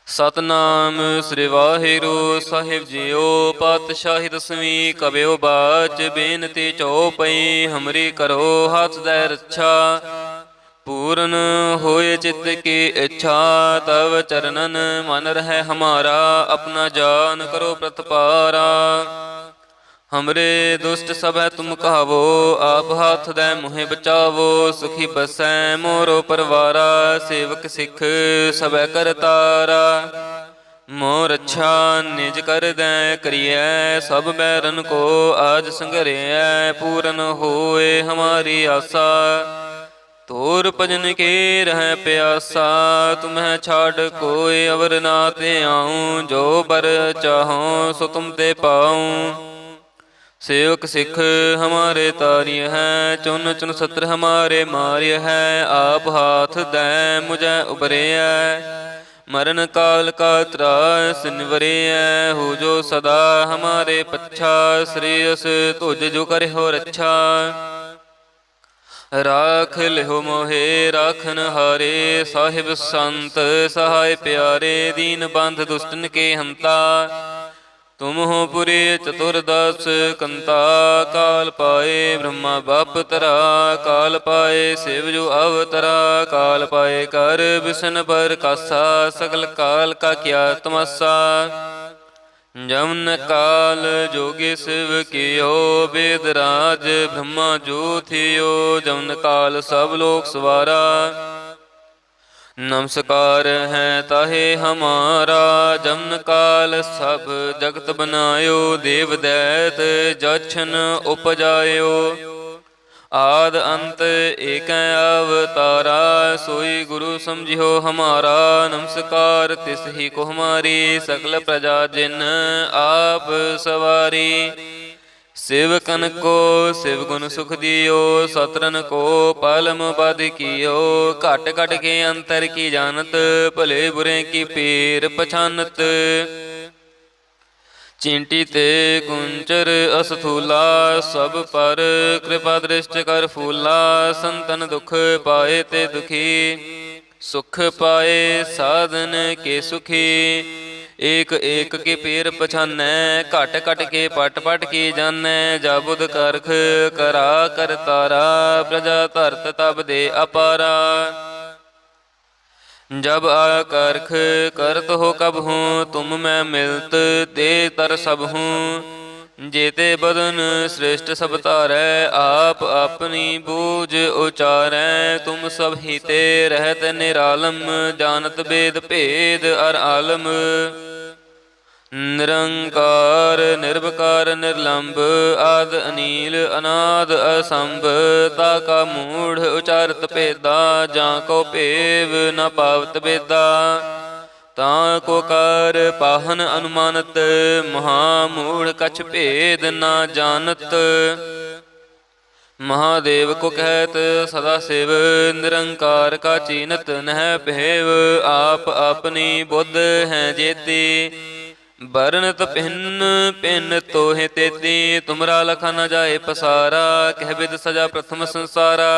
ਸਤਨਾਮ ਸ੍ਰੀ ਵਾਹਿਗੁਰੂ ਸਾਹਿਬ JIO. ਪਾਤਸ਼ਾਹੀ ਦਸਵੀਂ ਕਬਿਓ ਬਾਚ ਬੇਨਤੀ ਚਉਪਈ ਹਮਰੀ ਕਰੋ ਹੱਥ ਦੈ ਰੱਛਾ। ਪੂਰਨ ਹੋਏ ਚਿੱਤ ਕੀ ਇੱਛਾ ਤਵ ਚਰਨਨ ਮਨ ਰਹਿ ਹਮਾਰਾ। ਆਪਣਾ ਜਾਨ ਕਰੋ ਪ੍ਰਤਪਾਰਾ। ਹਮਰੇ ਦੁਸ਼ਟ ਸਭੈ ਤੁਮ ਕਹਾਵੋ ਆਪ ਹਾਥ ਦੈ ਮੋਹਿ ਬਚਾਵੋ। ਸੁਖੀ ਬਸੈ ਮੋਰੋ ਪਰਵਾਰਾ ਸੇਵਕ ਸਿੱਖ ਸਭੈ ਕਰਤਾਰਾ। ਮੋਰ ਅੱਛਾ ਨਿਜ ਕਰਦੈ ਕਰੀਐ ਸਭ ਬੈਰਨ ਕੋ ਆਜ ਸੰਘਰਿਐ। ਪੂਰਨ ਹੋਏ ਹਮਾਰੀ ਆਸਾ ਤੋਰ ਭਜਨ ਕੇ ਰਹਿ ਪਿਆਸਾ। ਤੁਮਹਿ ਛਾੜ ਕੋਇ ਅਵਰ ਨਾ ਤੇ ਆਉ ਜੋ ਬਰ ਚਾਹੋ ਸੋ ਤੁਮ ਤੇ ਪਾਉ। सेवक सिख हमारे तारिय है चुन चुन सत्र हमारे मारिय है। आप हाथ दै मुझे उबरे मरण काल का त्रास निवरे हो जो सदा हमारे पच्छा। श्रेयस तुझ जो करे हो रच्छा। राख लिहो मोहे राखन हारे साहिब संत सहाय प्यारे। दीन बंध दुष्टन के हंता तुम हो पुरी चतुर्दश कंता। काल पाए ब्रह्मा बाप तरा काल पाए शिव जो अवतरा। काल पाए कर विष्णु पर कासा सकल काल का क्या तमासा। जमन काल जोगी शिव कियो वेद राज ब्रह्मा जो थियो। जमन काल सब लोक सवारा नमस्कार है ताहे हमारा। जमन काल सब जगत बनायो देव दैत जछन उपजायो। आद अंत एक अवतारा सोई गुरु समझियो हमारा। नमस्कार तिस ही को हमारी सकल प्रजा जिन आप सवारी। सेवकन को शिव गुण सुख दियो सतरन को पालम बद कियो। घट घट के अंतर की जानत भले बुरे की पीर पछानत। चिंटी ते कुंचर असथूला सब पर कृपा दृष्ट कर फूला। संतन दुख पाए ते दुखी सुख पाए साधन के सुखी। एक एक के पेर पछानै घट घट के पट पट की जानै। जा बुध करख करा कर तारा प्रजा धरत तब दे अपारा। जब आकर्ख करत हो कब हूँ तुम मैं मिलत दे तर सब हूँ। जेते बदन श्रेष्ठ सब तारै आप अपनी बूझ उचारै। तुम सब ही ते रहत निरालम जानत वेद भेद अर आलम। निरंकार निर्विकार निर्लंब आद अनील अनाद असंभ। ताका मूढ़ उचारत भेदा जा को पेव न पावत बेदा। ताको कार पाहन अनुमानत महामूढ़ कछ भेद न जानत। महादेव को कहत सदा शिव निरंकार का चीनत नह भेव। आप अपनी बुद्ध हैं जेती बरनत भिन्न भिन्न तोहे तेती। तुमरा लखा न जाए पसारा कह विद सजा प्रथम संसारा।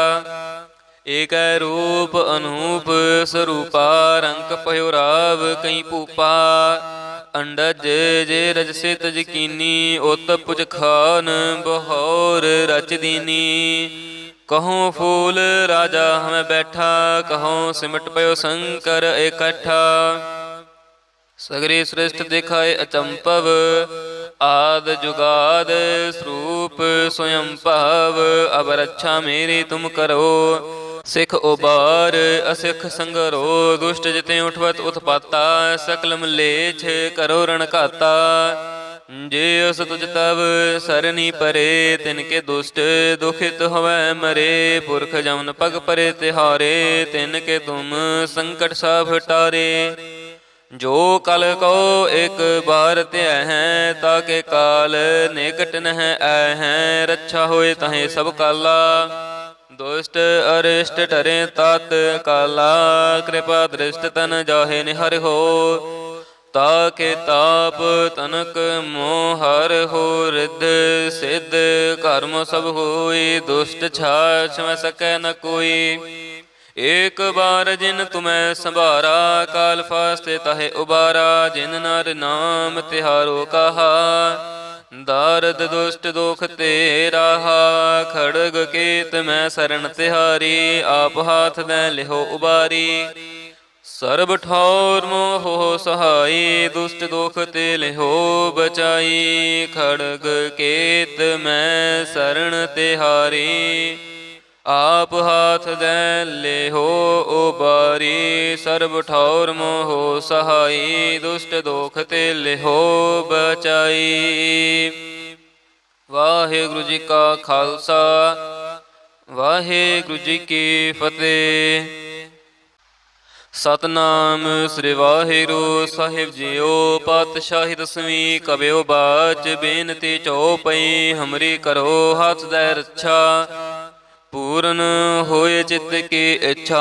एक रूप अनूप स्वरूपा रंक पयो राव कई भूपा। अंडज जे रज से तज कीनी उत पुज खान बहोर रच दीनी। कहो फूल राजा हमें बैठा कहो सिमट पयो शंकर इकट्ठा। सगरी श्रेष्ठ दिखाए अचंपव आद जुगाद स्वरूप स्वयं भाव। अब रक्षा मेरी तुम करो सिख उबार असिख संगरो। दुष्ट जिते उठवत उत्पाता सकल मलेच्छ करो रण घाता। जे उस तुझ तब सरनी परे तिनके दुष्ट दुखित होवै मरे। पुरख जमन पग परे तिहारे तिनके तुम संकट सब टारे। जो कल को एक बार त्याह हैं ताके काल निकट नह आए हैं। रक्षा होए तहें सब काला दुष्ट अरिष्ट डरे तात काला। कृपा दृष्ट तन जाहे निहर हो ताके ताप तनक मोहर हो। रिद्ध सिद्ध कर्म सब होई दुष्ट छाछ में सकै न कोई। एक बार जिन तुम्हें संभारा, काल फास्ते ताहे उबारा। जिन नर नाम तिहारो कहा, दारद दुष्ट दोख ते राहा। खड़ग केत मैं शरण तिहारी, आप हाथ दे लिहो उबारी। सर्ब ठौर मोह सहाई, दुष्ट दोख ते लिहो बचाई। खड़ग केत मैं शरण तिहारी, आप हाथ दे लेहो उबारी। सर्ब ठौर मोह सहाई, दुष्ट दोख ते लेहो बचाई। वाहिगुरु जी का खालसा, वाहिगुरु जी की फतेह। सतनाम श्री वाहिगुरु साहिब जीओ। पातशाही दसवीं कबियो बाच, बेनती चौपई हमरी करो हाथ दे रक्षा। पूरन होए चित्त की इच्छा,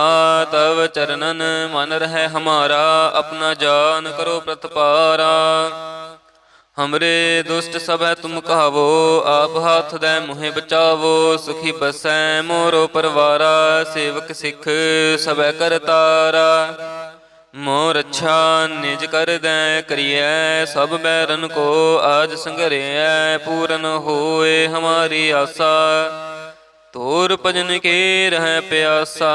तव चरणन मन रहे हमारा। अपना जान करो प्रतपारा, हमरे दुष्ट सब है तुम कहावो। आप हाथ दे मुहे बचावो, सुखी बसै मोरो परवारा। सेवक सिख सब करतारा, मोर अच्छा निज कर दे करिए। सब बैरन को आज संघरिए, पूरन होए हमारी आशा। तोर भजन के रह प्यासा,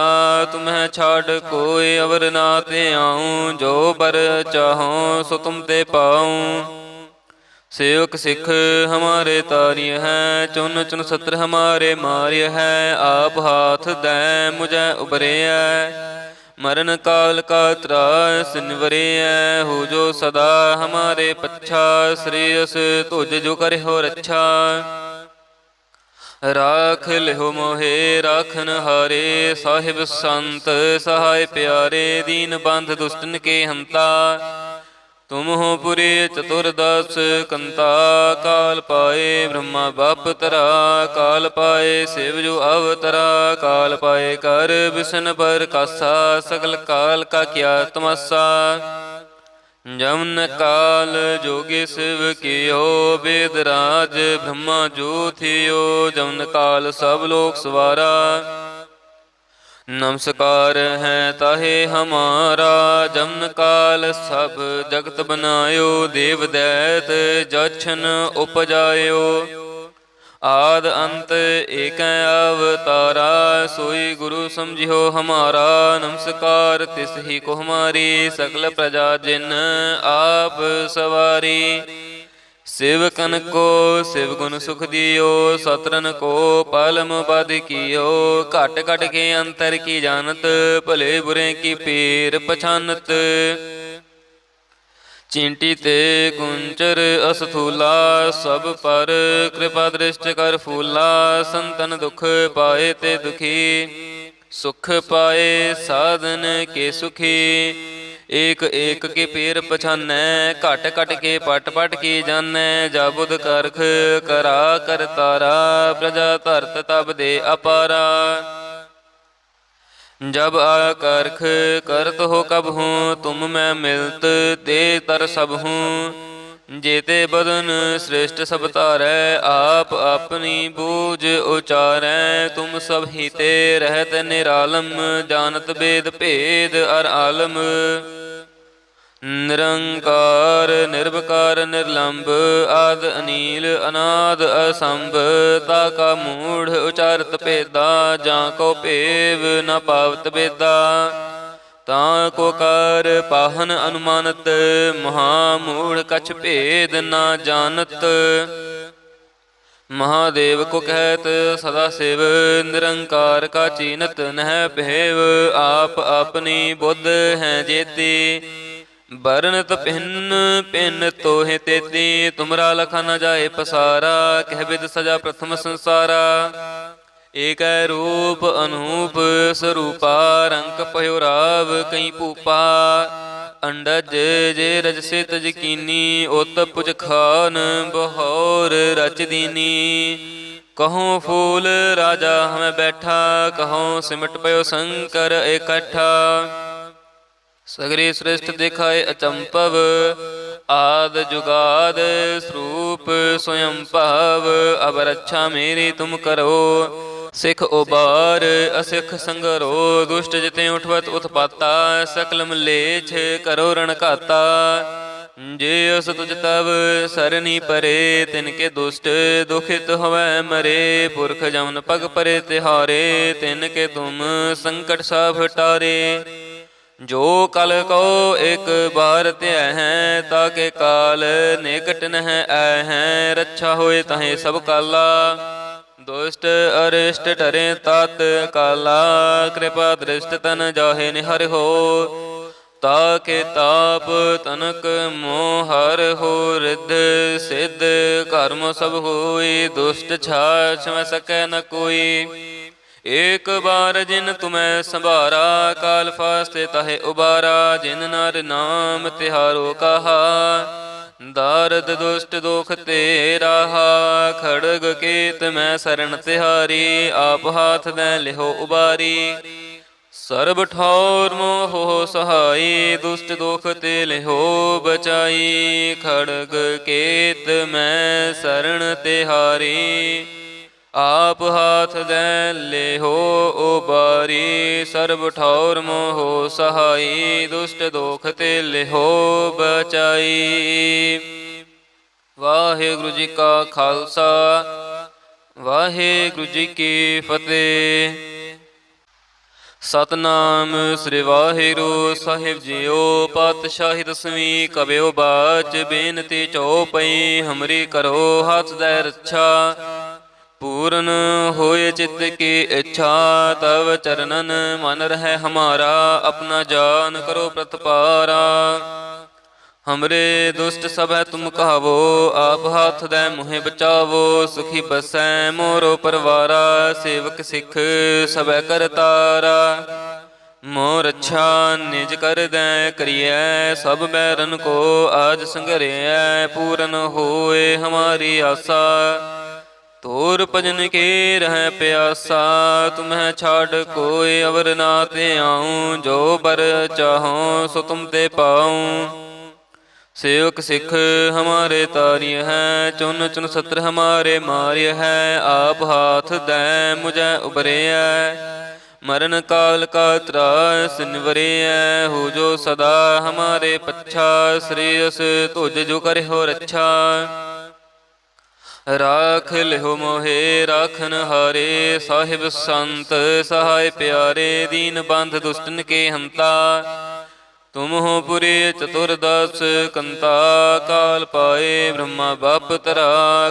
तुम्हें छाड़ कोई अवर ना ते आऊं। जो बर चाहो सो तुम ते पाऊं। सेवक सिख हमारे तारिय है, चुन चुन सत्र हमारे मारिय है। आप हाथ दे मुझे उबरे मरण काल का त्रास निवरे। हो जो सदा हमारे पच्छा, श्रेयस तुझ जो करे हो रक्षा। राख लिहो मोहे राखन हारे, साहिब संत सहाय प्यारे। दीन बंध दुष्टन के हंता, तुम हो पुरे चतुर्दश कंता। काल पाए ब्रह्मा बाप तरा, काल पाए शिव जो अवतरा। काल पाए कर विष्णु पर कासा, सकल काल का क्या तमासा। जमन काल जोगी शिव कियो, वेद राज ब्रह्मा जो थियो। जमन काल सब लोक सवारा, नमस्कार है ताहे हमारा। जमन काल सब जगत बनायो, देव दैत जछन उपजायो। आद अंत एक अवतारा, सोई गुरु समझियो हमारा। नमस्कार तिस ही को हमारी, सकल प्रजा जिन आप सवारी। सेवकन को शिव गुण सुख दियो, सतरन को पालम बद कियो। घट घट के अंतर की जानत, भले बुरे की पीर पछानत। चींटी ते कुंचर असथूला, सब पर कृपा दृष्ट कर फूला। संतन दुख पाए ते दुखी, सुख पाए साधन के सुखी। एक एक के पीर पछानै, घट घट के पट पट की जानै। जा बुध करख करा कर तारा, प्रजा धरत तब दे अपारा। जब आकर्ख करत हो कब हूँ, तुम मैं मिलत ते तर सब हूँ। जेते बदन श्रेष्ठ सब तारै, आप अपनी बूझ उचारै। तुम सब ही ते रहत निरालम, जानत वेद भेद अर आलम। निरंकार निर्विकार निर्लंब, आद अनील अनाद असंभ। ताका मूढ़ उचारत भेदा, जाको पेव न पावत बेदा। ताको कार पाहन अनुमानत, महामूढ़ कछ भेद न जानत। महादेव को कहत सदा शिव, निरंकार का चीनत नह भेव। आप अपनी बुद्ध हैं जेती, बरनत भिन्न भिन्न तोहे तेती। तुमरा लखा न जाए पसारा, कह बिद सजा प्रथम संसारा। एक रूप अनूप स्वरूपा, रंग पयो राव कई भूपा। अंडज जे रज से तज कीनी, उत पुज खान बहोर रच दीनी। कहो फूल राजा हमें बैठा, कहो सिमट पयो शंकर इकट्ठा। सगरी श्रेष्ठ दिखाए अचंपव, आद जुगाद स्वरूप स्वयं पाव। अब रक्षा मेरी तुम करो, ਸਿੱਖ ਉਬਾਰ ਅਸਿੱਖ ਸੰਗਰੋ, ਦੁਸ਼ਟ ਜਿਤੇ ਉਠਵਤ ਉਤਪਾਤਾ, ਸਕਲ ਮਲੇਛ ਕਰੋ ਰਣ ਘਾਤਾ। ਜੇ ਅਸ ਤੁਜ ਤਬ ਸਰਨੀ ਪਰੇ, ਤਿਨਕੇ ਦੁਸ਼ਟ ਦੁਖਿਤ ਹਵੈ ਮਰੇ। ਪੁਰਖ ਜਮਨ ਪਗ ਪਰੇ ਤਿਹਾਰੇ, ਤਿਨਕੇ ਤੁਮ ਸੰਕਟ ਸਭ ਟਾਰੇ। ਜੋ ਕਲ ਕੋ ਇਕ ਬਾਰ ਧਿਆ ਹੈ, ਤਾਕੇ ਕਾਲ ਨਿਕਟ ਨਹਿ ਆਇ ਹੈ। ਰੱਛਾ ਹੋਏ ਤਹੇ ਸਭ ਕਾਲਾ, ਦੁਸ਼ਟ ਅਰਿਸ਼ਟ ਟਰੇ ਤਤ ਕਾਲਾ। ਕਿਰਪਾ ਦ੍ਰਿਸ਼ਟ ਤਨ ਜਾਹੇ ਨਿਹਰ ਹੋ, ਤਾਕੇ ਤਾਪ ਤਨਕ ਮੋਹ ਹਰ ਹੋ। ਰਿੱਧ ਸਿੱਧ ਕਰਮ ਸਭ ਹੋਈ, ਦੁਸ਼ਟ ਛਾਛ ਮੈਂ ਸਕੈ ਨ ਕੋਈ। ਏਕ ਬਾਰ ਜਿਨ ਤੁਮੈ ਸੰਭਾਰਾ, ਕਾਲ ਫਾਸਤੇ ਤਹੇ ਉਬਾਰਾ। ਜਿਨ ਨਰ ਨਾਮ ਤਿਹਾਰੋ ਕਹਾ, ਦਾਰਦ ਦੁਸ਼ਟ ਦੋਖ ਤੇ ਰਾਹਾ। ਖੜਗ ਕੇਤ ਮੈਂ ਸਰਣ ਤਿਹਾਰੀ, ਆਪ ਹਾਥ ਦੈ ਲਿਹੋ ਉਬਾਰੀ। ਸਰਬ ਠੌਰ ਮੋਹ ਸਹਾਈ, ਦੁਸ਼ਟ ਦੋਖ ਤੇ ਲਿਹੋ ਬਚਾਈ। ਖੜਗ ਕੇਤ ਮੈਂ ਸਰਣ ਤਿਹਾਰੀ, ਆਪ ਹਾਥ ਦੈ ਲਿਹੋ ਉਬਾਰੀ। ਸਰਬ ਠੌਰ ਮੋਹ ਸਹਾਈ, ਦੁਸ਼ਟ ਦੋਖ ਤੇ ਲਿਹੋ ਬਚਾਈ। ਵਾਹਿਗੁਰੂ ਜੀ ਕਾ ਖਾਲਸਾ, ਵਾਹਿਗੁਰੂ ਜੀ ਕੀ ਫਤਿਹ। ਸਤਨਾਮ ਸ੍ਰੀ ਵਾਹਿਗੁਰੂ ਸਾਹਿਬ ਜੀਓ। ਪਾਤਸ਼ਾਹੀ ਦਸਵੀਂ ਕਬਿਓ ਬਾਚ, ਬੇਨਤੀ ਚਉਪਈ ਹਮਰੀ ਕਰੋ ਹੱਥ ਦੈ ਰੱਛਾ। ਪੂਰਨ ਹੋਏ ਚਿੱਤ ਕੀ ਇੱਛਾ, ਤਵ ਚਰਨਨ ਮਨ ਰਹਿ ਹਮਾਰਾ। ਆਪਣਾ ਜਾਨ ਕਰੋ ਪ੍ਰਤਪਾਰਾ, ਹਮਰੇ ਦੁਸ਼ਟ ਸਭੈ ਤੁਮ ਕਹਾਵੋ। ਆਪ ਹਾਥ ਦੈ ਮੁਹਿ ਬਚਾਵੋ, ਸੁਖੀ ਬਸੈ ਮੋਰੋ ਪਰਵਾਰਾ। ਸੇਵਕ ਸਿੱਖ ਸਭੈ ਕਰਤਾਰਾ, ਮੋਹ ਰੱਛਾ ਨਿਜ ਕਰਦੈ ਕਰੀਐ। ਸਭ ਬੈਰਨ ਕੋ ਆਜ ਸੰਘਰਿਐ, ਪੂਰਨ ਹੋਏ ਹਮਾਰੀ ਆਸਾ। ਤੋਰ ਭਜਨ ਕੇ ਰਹਿ ਪਿਆਸਾ, ਤੁਮਹਿ ਛਾਡ ਕੋਇ ਅਵਰ ਨਾ ਤੇ ਆਊ। ਜੋ ਬਰ ਚਾਹੋ ਸੋ ਤੁਮ ਤੇ ਪਾਊ। सेवक सिख हमारे तारिय है, चुन चुन सत्र हमारे मारिय है। आप हाथ दै मुझे उबरिय, मरण काल का त्रास निवरिय। हो जो सदा हमारे पच्छा, श्रेयस तुझ जो करे हो रच्छा। राख लिहो मोहे राखन हारे, साहिब संत सहाय प्यारे। दीन बंध दुष्टन के हंता, तुम हो पुरी चतुर्दश कंता। काल पाए ब्रह्मा बाप तरा,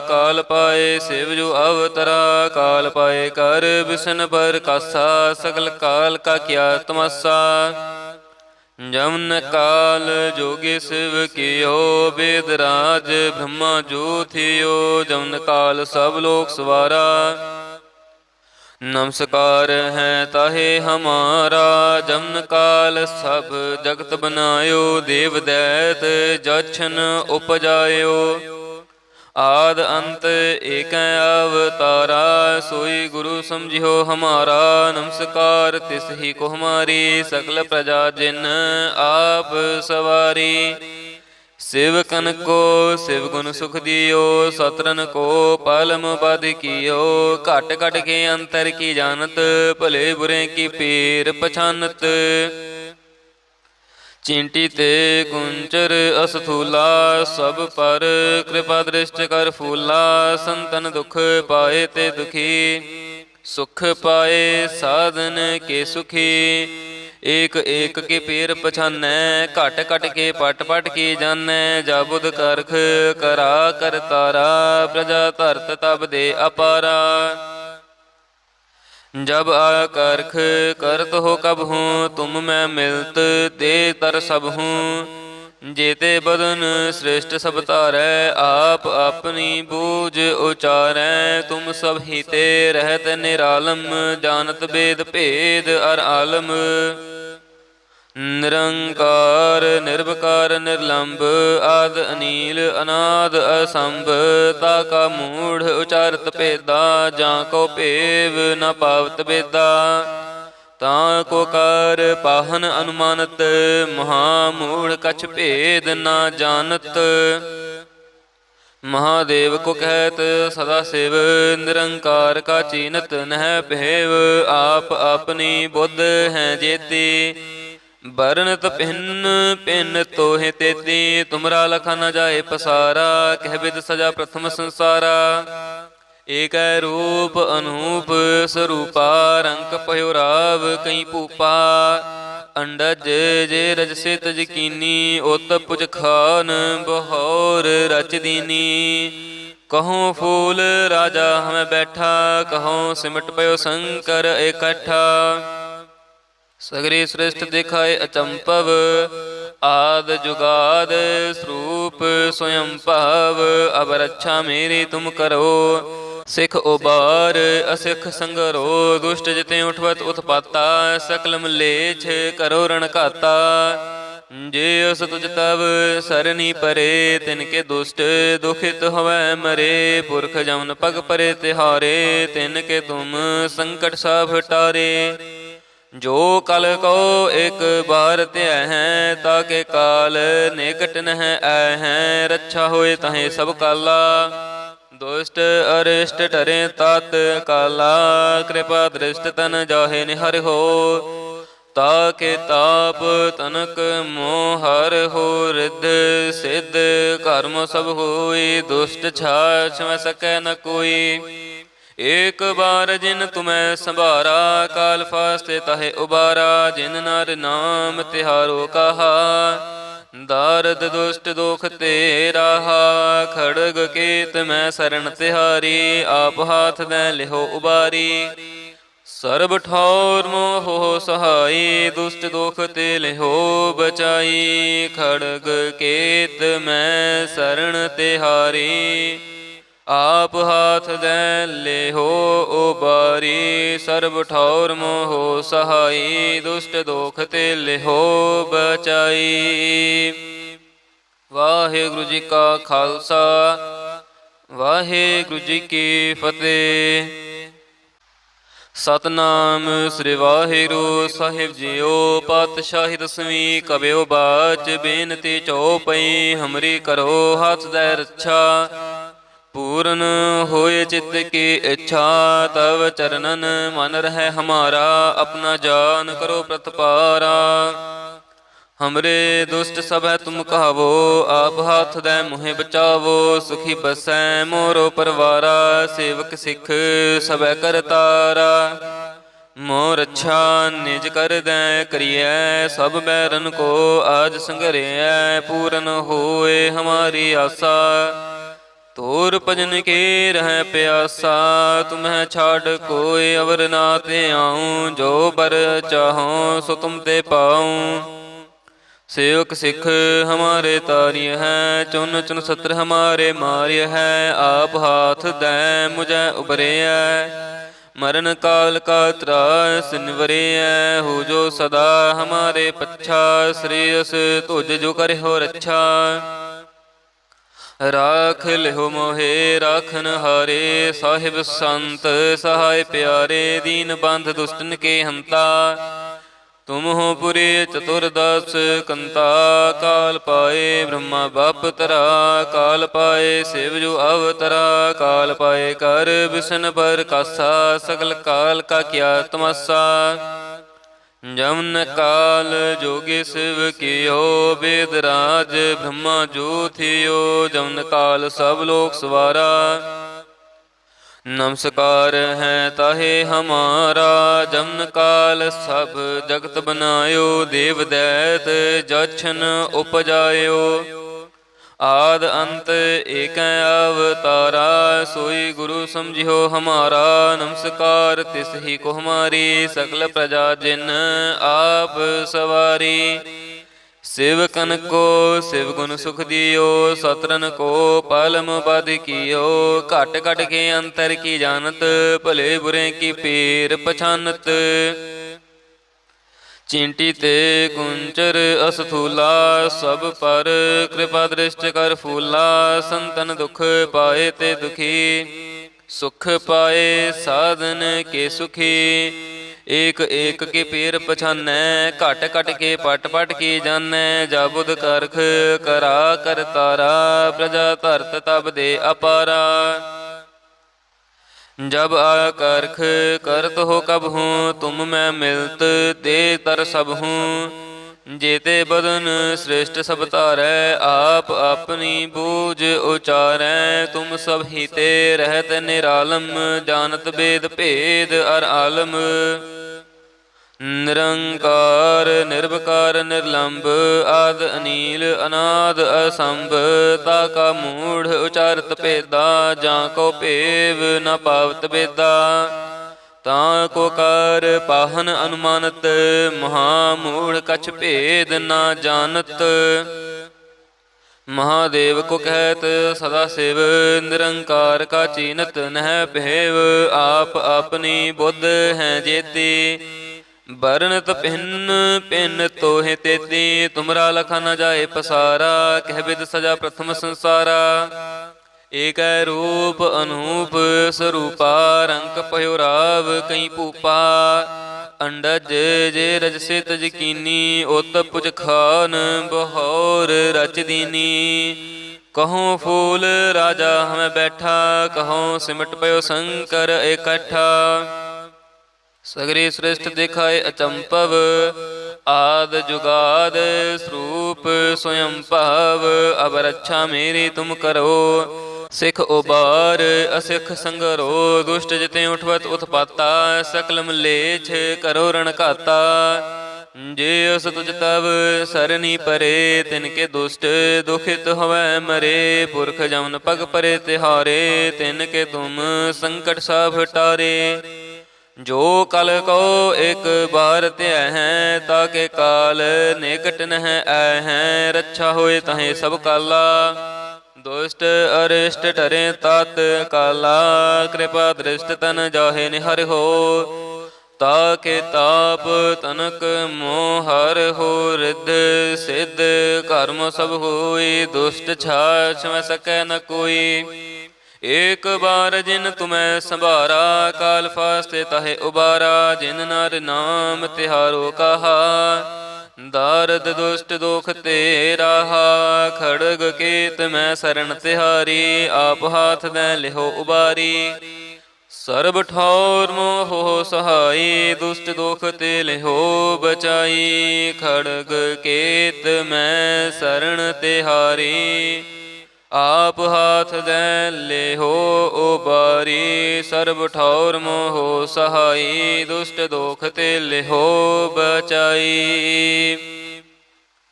काल पाए शिव जो अवतरा। काल पाए कर विष्णु पर कासा, सगल काल का क्या तमासा। जमन काल जोगी शिव कियो, वेद राज ब्रह्मा जो थियो। जमन काल सब लोक सवारा, नमस्कार है ताहे हमारा। जमन काल सब जगत बनायो, देव दैत जछन उपजायो। आद अंत एक अवतारा, सोई गुरु समझियो हमारा। नमस्कार तिस ही को हमारी, सकल प्रजा जिन आप सवारी। सेवकन को शिव गुण सुख दियो, सतरन को पालम बद कियो। घट घट के अंतर की जानत, भले बुरे की पीर पछानत। चींटी ते कुंचर असथूला, सब पर कृपा दृष्ट कर फूला। संतन दुख पाए ते दुखी, सुख पाए साधन के सुखी। एक एक के पेर पछानै, घट घट के पट पट के जानै। जा बुध करख करा कर तारा, प्रजा धरत तब दे अपारा। जब आ करख करत हो कब हूँ, तुम मैं मिलत दे तर सब हूँ। जेते बदन श्रेष्ठ सब तारै, आप अपनी बूझ उचारै। तुम सब ही ते रहत निरालम, जानत बेद भेद अर आलम। निरंकार निर्विकार निर्लंब, आद अनील अनाद असंभ। ताका मूढ़ उचारत भेदा, जा को भेव न पावत बेदा। ताको कार पाहन अनुमानत, महामूढ़ कछ भेद न जानत। महादेव को कहत सदा सेव निरंकार का चीनत नह पहेव आप अपनी बुद्ध हैं जेती बरनत भिन्न भिन्न तोहे तेती तुमरा लखा न जाए पसारा कह विद सजा प्रथम संसारा एक रूप अनूप स्वरूपा रंक पयो राव कई भूपा अंडज जे रज से तज कीनी उत पुज खान बहोर रच दीनी कहो फूल राजा हमें बैठा कहो सिमट पयो शंकर इकट्ठा सगरी सृष्ट दिखाए अचंपव आद जुगाद स्वरूप स्वयं पव अब रक्षा मेरी तुम करो सिख उबार असिख संगरो दुष्ट जिते उठवत उत्पाता सकल मलेछ करो रण घाता जे उस तुझ तब सरनी परे तिनके दुष्ट दुखित होवै मरे पुरख जमन पग परे तिहारे तिनके तुम संकट सब टारे जो कल को एक बार त्य हैं ताके काल निकट नह आए हैं रक्षा होए तहें सब काला दुष्ट अरिष्ट टरे तात काला कृपा दृष्ट तन जाहे निहर हो ताके ताप तनक मोहर हो रिद्ध सिद्ध कर्म सब होई दुष्ट छाछ में सकै न कोई एक बार जिन तुम्हें संभारा काल फास्ते ताहे उबारा जिन नर नाम तिहारो कहा दारद दुष्ट दुख तेरा खड़ग केत मैं शरण तिहारी आप हाथ दे लिहो उबारी सर्ब ठौर मोह सहाई दुष्ट दुख ते लिहो बचाई खड़ग केत मैं शरण तिहारी आप हाथ दे लेहो उबारी सर्ब ठौर मोह सहाई दुष्ट दोख ते लेहो बचाई। वाहेगुरु जी का खालसा वाहेगुरु जी की फतेह। सतनाम श्री वाहिगुरु साहिब जीओ पातशाही दसवीं कबियो बाच बेनती चौपई हमरी करो हाथ दे रक्षा पूर्ण होए चित्त की इच्छा तव चरणन मन रहे हमारा अपना जान करो प्रतपारा हमरे दुष्ट सब है तुम कहावो आप हाथ दे मुहे बचावो सुखी बसै मोरो परवारा सेवक सिख सब करतारा मोर अच्छा निज कर दे करिए सब बैरन को आज संघरिए पूर्ण होए हमारी आशा तोर भजन के रह प्यासा तुम्हें छाड़ कोई अवर ना ते आऊं जो बर चाहूं सो तुम ते पाऊं सेवक सिख हमारे तारिय है चुन चुन सत्र हमारे मार्य है आप हाथ दे मुझे उबरे मरण काल का त्रास निवरे हो जो सदा हमारे पच्छा श्रेयस तुझ जो करे हो रक्षा राख लिहो मोहे राखन हारे साहिब संत सहाय प्यारे दीन बंध दुष्टन के हंता तुम हो पुरे चतुर्दश कंता काल पाए ब्रह्मा बाप तरा काल पाए शिव जो अवतरा काल पाए कर विष्णु पर कासा सकल काल का क्या तमाशा जमन काल जोगी शिव कियो वेदराज ब्रह्मा जो थियो जमन काल सब लोक सवारा नमस्कार है ताहे हमारा जमन काल सब जगत बनायो देव दैत जछन उपजायो आद अंत एक अवतारा सोई गुरु समझियो हमारा नमस्कार तिस ही को हमारी सकल प्रजा जिन आप सवारी शिव कन को शिव गुण सुख दियो सतरन को पालम बद कियो घट घट के अंतर की जानत भले बुरे की पीर पछानत चींटी ते कुंचर असथूला सब पर कृपा दृष्ट कर फूला संतन दुख पाए ते दुखी सुख पाए साधन के सुखी एक एक के पेर पछानै, घट घट के पट पट के जानै। जाबुद करख करा कर तारा, प्रजा धरत तब दे अपारा। जब आकर्ख करत हो कब हूँ, तुम मैं मिलत दे तर सब हूँ। जेते बदन श्रेष्ठ सब तारै, आप अपनी बूझ उचारै। तुम सब हिते रहत निरालम, जानत बेद भेद अर आलम। निरंकार निर्विकार निर्लंब, आद अनील अनाद असंभ। ताका मूढ़ उचारत भेदा, जाको भेव न पावत बेदा। ताको कार पाहन अनुमानत, महामूढ़ कछ भेद न जानत। महादेव को कहत सदा शिव, निरंकार का चीनत नह भेव। आप अपनी बुद्ध हैं जेती, बरनत भिन्न भिन्न तोहे तेती। तुमरा लखा न जाए पसारा, कह बिद सजा प्रथम संसारा। एक रूप अनूप स्वरूपा, रंग पयो राव कई भूपा। अंडज जे रज से तज कीनी, उत पुज खान बहोर रच दीनी। कहो फूल राजा हमें बैठा, कहो सिमट पयो शंकर इकट्ठा। सगरी श्रेष्ठ दिखाए अचंपव, आद जुगाद स्वरूप स्वयं भाव। अब रक्षा मेरी तुम करो, सिख उबार असिख संगरो। दुष्ट जिते उठवत उत्पाता, सकल मलेच्छ करो रण घाता। जे अस तुझ तब सरनी परे, तिनके दुष्ट दुखित हवै मरे। पुरख जमन पग परे तिहारे, तिनके तुम संकट सब टारे। जो कल को एक बार त्यह हैं, ताके काल निकट नह आए हैं। रक्षा होए तहें सब काला, दुष्ट अरिष्ट डरे तात काला। कृपा दृष्ट तन जाहे निहर हो, ताके ताप तनक मोहर हो। रिद्ध सिद्ध कर्म सब होई, दुष्ट छाछ में सकै न कोई। एक बार जिन तुम्हें संभारा, काल फास्ते तहे उबारा। जिन नर नाम तिहारो कहा, दारद दुष्ट दोख तेरा। खड़ग केत मैं शरण तिहारी, आप हाथ दे लिहो उबारी। सर्ब ठौर मोह सहाई, दुष्ट दोख ते लिहो बचाई। खड़ग केत मैं शरण तिहारी, आप हाथ दे लेहो उबारी। सर्ब ठौर मोह सहाई, दुष्ट दोख ते लेहो बचाई।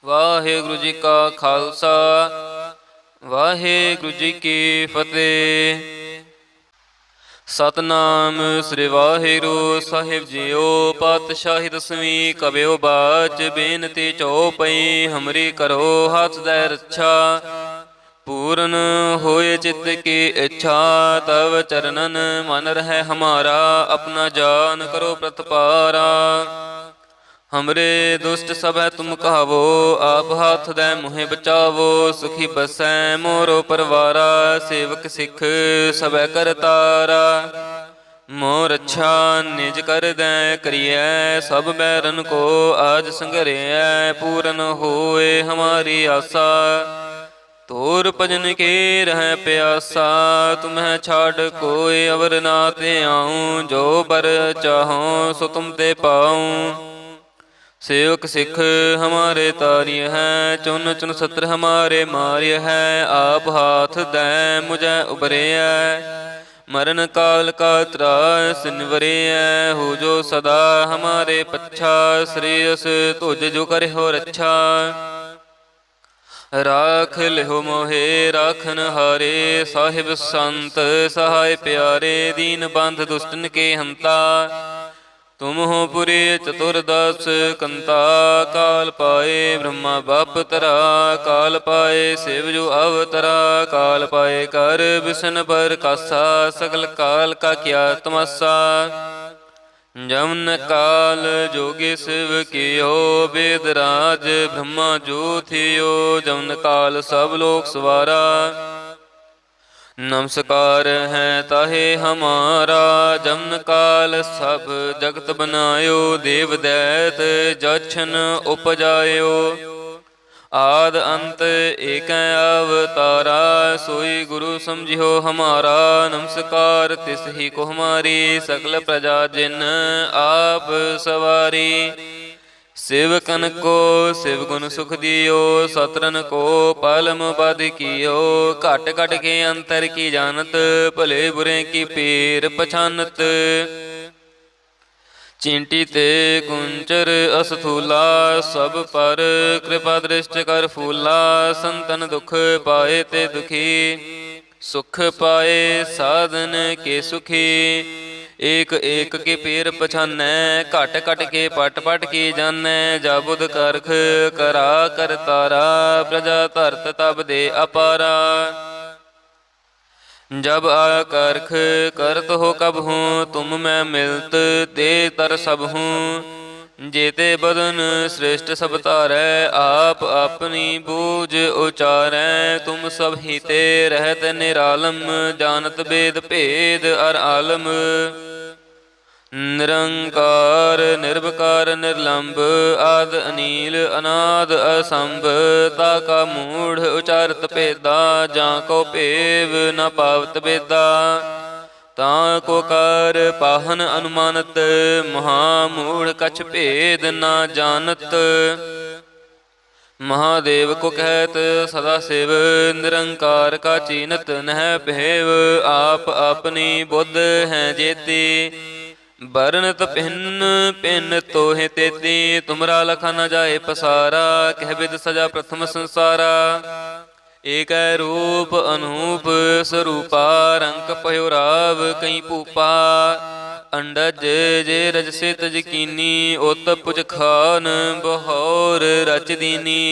वाहिगुरु जी का खालसा, वाहिगुरु जी की फतेह। सतनाम श्री वाहिगुरु साहिब जीओ। पातशाही दसवीं कबियो बाच, बेनती चौपई हमरी करो हाथ दे रक्षा। पूर्ण होए चित्त की इच्छा, तव चरणन मन रहे हमारा। अपना जान करो प्रतिपारा, हमरे दुष्ट सब है तुम कहावो। आप हाथ दे मुहे बचावो, सुखी बसै मोरो परवारा। सेवक सिख सब करतारा, मोर अच्छा निज कर दे करिए। सब बैरन को आज संघरिए, पूर्ण होए हमारी आशा। तोर भजन के रह प्यासा, तुम्हें छाड़ कोई अवर ना ते आऊं। जो बर चाहो सो तुम ते पाऊं। सेवक सिख हमारे तारिय है, चुन चुन सत्र हमारे मारिय है। आप हाथ दे मुझे उबरे मरण काल का त्रास निवरे। हो जो सदा हमारे पच्छा, श्रेयस तुझ जो करे हो रक्षा। राख लिहो मोहे राखन हारे, साहिब संत सहाय प्यारे। दीन बंध दुष्टन के हंता, तुम हो पुरे चतुर्दश कंता। काल पाए ब्रह्मा बाप तरा, काल पाए शिव जो अवतरा। काल पाए कर विष्णु पर कासा, सकल काल का क्या तमासा। जमन काल जोगी शिव कियो, वेदराज ब्रह्मा जो थियो। जमन काल सब लोक सवारा, नमस्कार है ताहे हमारा, जमन काल सब जगत बनायो, देव दैत जछन उपजायो। आद अंत एक अवतारा, सोई गुरु समझियो हमारा। नमस्कार तिस ही को हमारी, सकल प्रजा जिन आप सवारी। सेवकन को शिव गुण सुख दियो, सतरन को पालम बद कियो। घट घट के अंतर की जानत, भले बुरे की पीर पछानत। चींटी ते कुंचर असथूला, सब पर कृपा दृष्ट कर फूला। संतन दुख पाए ते दुखी, सुख पाए साधन के सुखी। एक एक के पीर पछानै, घट घट के पट पट की जानै। जाबुद करख करा कर तारा, प्रजा धरत तब दे अपारा। जब आकर्ख करत हो कब हूँ, तुम मैं मिलत दे तर सब हूँ। जेते बदन श्रेष्ठ सब तारै, आप अपनी बूझ उचारै। तुम सब ही ते रहत निरालम, जानत बेद भेद अर आलम। निरंकार निर्विकार निर्लंब, आद अनील अनाद असंभ। ताका मूढ़ उचारत भेदा, जाको पेव न पावत बेदा। ताको कार पाहन अनुमानत, महामूढ़ कछ भेद न जानत। महादेव को कहत सदा शिव, निरंकार का चीनत नह भेव। आप अपनी बुद्ध हैं जेती, बरनत भिन्न भिन्न तोहे तेती। तुमरा लखा न जाए पसारा, कह बिद सजा प्रथम संसारा। एक रूप अनूप स्वरूपा, रंग पयो राव कई भूपा। अंडज जे रज से तज कीनी, उत पुज खान बहोर रच दीनी।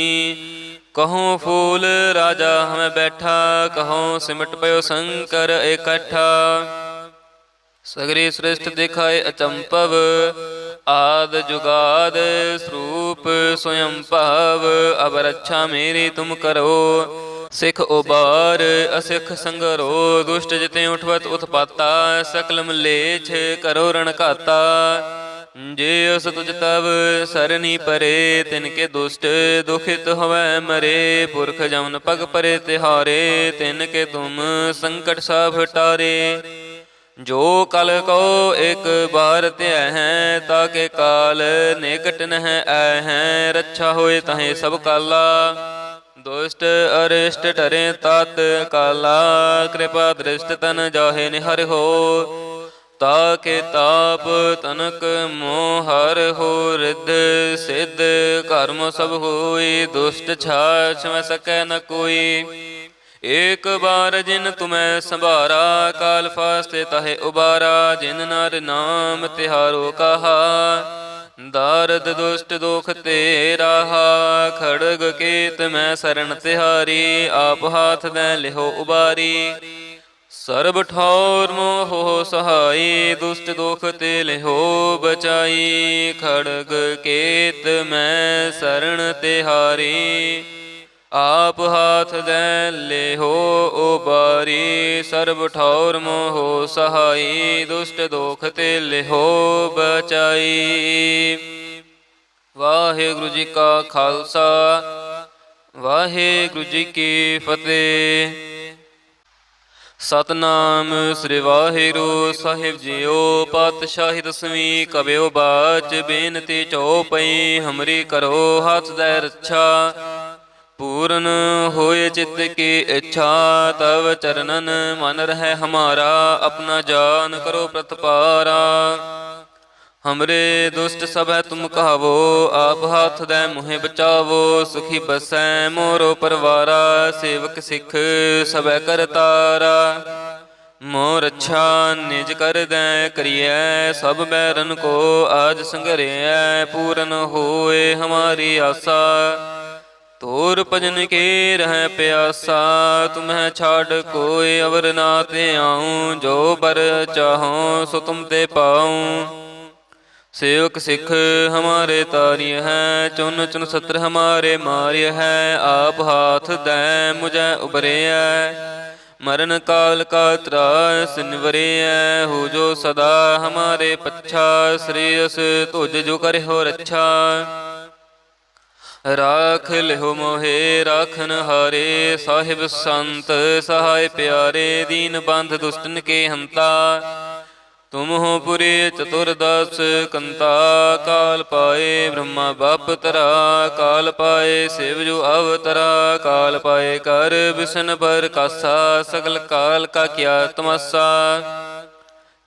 कहो फूल राजा हमें बैठा, कहो सिमट पयो शंकर इकट्ठा। सगरी श्रेष्ठ दिखाए अचंपव, आद जुगाद स्वरूप स्वयं भाव। अब रक्षा मेरी तुम करो, सिख उबार असिख संगरो। दुष्ट जिते उठवत उत्पाता, सकल मलेच्छ करो रण घाता। जे उस तुझ तब सरनी परे, तिनके दुष्ट दुखित होवै मरे। पुरख जमन पग परे तिहारे, तिनके तुम संकट सब टारे। जो कल को एक बार त्याह हैं, ताके काल निकट नह आए हैं। रक्षा होए तहें सब काला, दुष्ट अरिष्ट डरे तात काला। कृपा दृष्ट तन जाहे निहर हो, ताके ताप तनक मोहर हो। रिद्ध सिद्ध कर्म सब होई, दुष्ट छाछ में सकै न कोई। एक बार जिन तुम्हें संभारा, काल फास्ते ताहे उबारा। जिन नर नाम तिहारो कहा, दारद दुष्ट दोख ते राहा। खड़ग केत मैं शरण तिहारी, आप हाथ दे लिहो उबारी। सर्ब ठौर मोह सहाई, दुष्ट दोख ते लिहो बचाई। खड़ग केत मैं शरण तिहारी, आप हाथ दे लेहो उबारी। सर्ब ठौर मोह सहाई, दुष्ट दोख ते लेहो बचाई। वाहेगुरु जी का खालसा, वाहेगुरु जी की फतेह। सतनाम श्री वाहिगुरु साहिब जीओ। पातशाही दसवीं कबियो बाच, बेनती चौपई हमरी करो हाथ दे रक्षा। पूर्ण होए चित्त की इच्छा, तव चरणन मन रहे हमारा। अपना जान करो प्रतपारा, हमरे दुष्ट सब है तुम कहावो। आप हाथ दे मुहे बचावो, सुखी बसै मोरो परवारा। सेवक सिख सब करतारा, मोर अच्छा निज कर दे करिए। सब बैरन को आज संघरिए, पूर्ण होए हमारी आशा। तोर भजन के रह प्यासा, तुम्हें छाड़ कोई अवर ना ते आऊँ। जो बर चाहो सो तुम ते पाऊँ। सेवक सिख हमारे तारिय है, चुन चुन सत्र हमारे मार्य है। आप हाथ दे मुझे उबरे है, मरण काल का त्रास निवरे हो जो सदा हमारे पच्छा श्रेयस तुझ जो करे हो रक्षा राख लिहो मोहे राखन हारे साहिब संत सहाय प्यारे दीन बंध दुष्टन के हंता तुम हो पुरे चतुर्दश कंता काल पाए ब्रह्मा बाप तरा काल पाए शिव जो अवतरा काल पाए कर विष्ण पर कासा सगल काल का क्या तमासा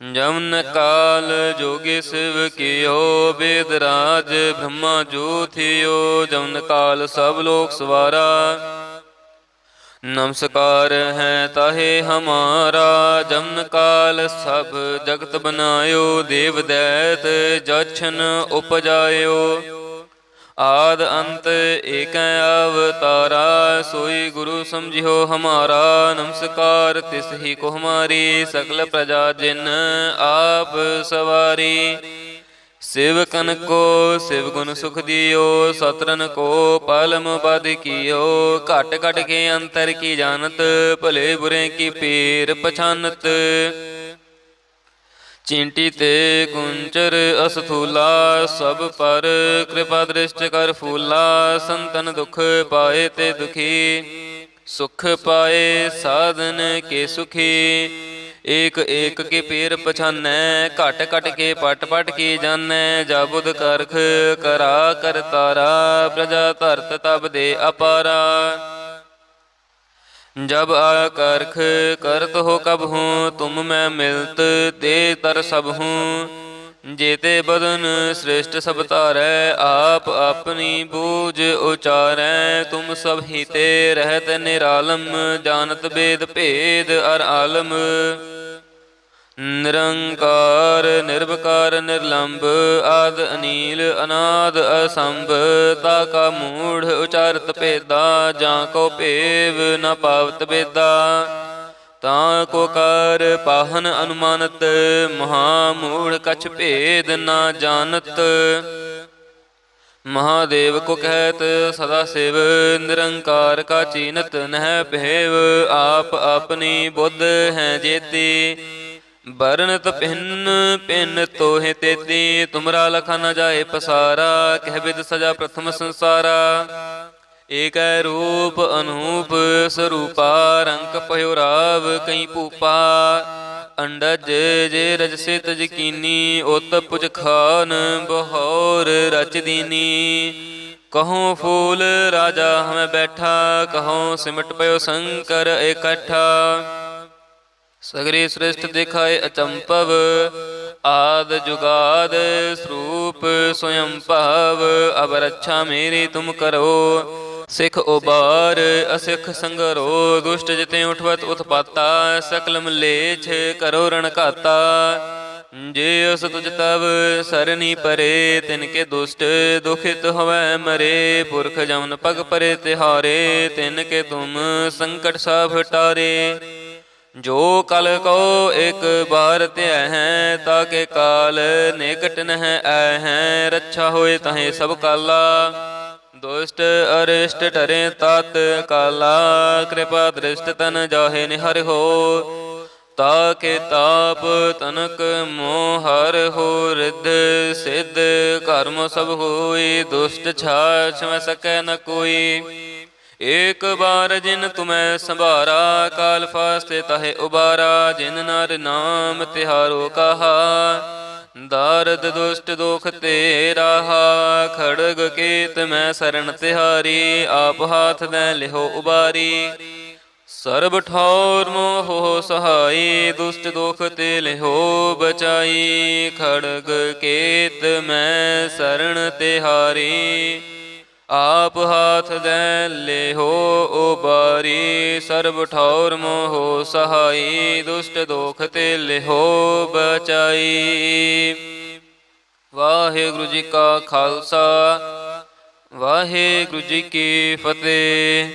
जमन काल जोगी शिव कियो वेद राज ब्रह्मा जो थियो जमन काल सब लोक सवारा नमस्कार है ताहे हमारा जमन काल सब जगत बनायो देव दैत जछन उपजायो आद अंत एक अवतारा सोई गुरु समझियो हमारा नमस्कार तिस ही को हमारी सकल प्रजा जिन आप सवारी शिव कन को शिव गुण सुख दियो सतरन को पालम बद कियो घट घट के अंतर की जानत भले बुरे की पीर पछानत चिंटी ते कुंचर असथूला सब पर कृपा दृष्ट कर फूला संतन दुख पाए ते दुखी सुख पाए साधन के सुखी एक एक के पीर पछानै घट घट के पट पट की जानै जा बुध करख करा कर तारा प्रजा धरत तब दे अपारा जब आकर्ख करत हो कब हूँ तुम मैं मिलत दे तर सब हूँ जेते बदन श्रेष्ठ सब तारै आप अपनी बूझ उचारै तुम सब ही ते रहत निरालम जानत वेद भेद अर आलम निरंकार निर्विकार निर्लंब आद अनील अनाद असंभ ताका मूढ़ उचारत भेदा जाको पेव न पावत बेदा ताको कार पाहन अनुमानत महामूढ़ कछ भेद न जानत महादेव को कहत सदा शिव निरंकार का चीनत नह भेव आप अपनी बुद्ध हैं जेती बरनत भिन्न भिन्न तोहे तेती तुमरा लखा न जाए पसारा कह विद सजा प्रथम संसारा एक रूप अनूप स्वरूपा रंक पयो राव कई पूपा अंडज जे रज से तज कीनी उत पुज खान बहोर रच दीनी कहो फूल राजा हमें बैठा कहो सिमट पयो शंकर इकट्ठा सगरी श्रेष्ठ दिखाए अचंपव आद जुगाद स्वरूप स्वयं पाव अब रक्षा मेरी तुम करो सिख उबार असिख संगरो दुष्ट जिते उठवत उत्पाता सकल मलेच्छ करो रण घाता जे उस तुझ तब सरनी परे तिनके दुष्ट दुखित हवै मरे पुरख जमन पग परे तिहारे तिनके तुम संकट सब टारे जो कल को एक बार त्याह हैं ताके काल निकट नह आए हैं रक्षा होए तहें सब काला दुष्ट अरिष्ट टरे तात काला कृपा दृष्ट तन जाहे निहर हो ताके ताप तनक मोहर हो रिद्ध सिद्ध कर्म सब होई दुष्ट छाछ में सकै न कोई एक बार जिन तुम्हें संभारा काल फास्ते ताहे उबारा जिन नर नाम तिहारो कहा दारद दुष्ट दुख तेरा खड़ग केत में शरण तिहारी आप हाथ दे लिहो उबारी सर्ब ठौर मोह सहाई दुष्ट दुख ते लिहो बचाई खड़ग केत में शरण तिहारी आप हाथ दे ले हो उबारी सर्ब ठौर मोह सहाई दुष्ट दोख ते ले हो बचाई। वाहेगुरु जी का खालसा वाहेगुरु जी की फतेह।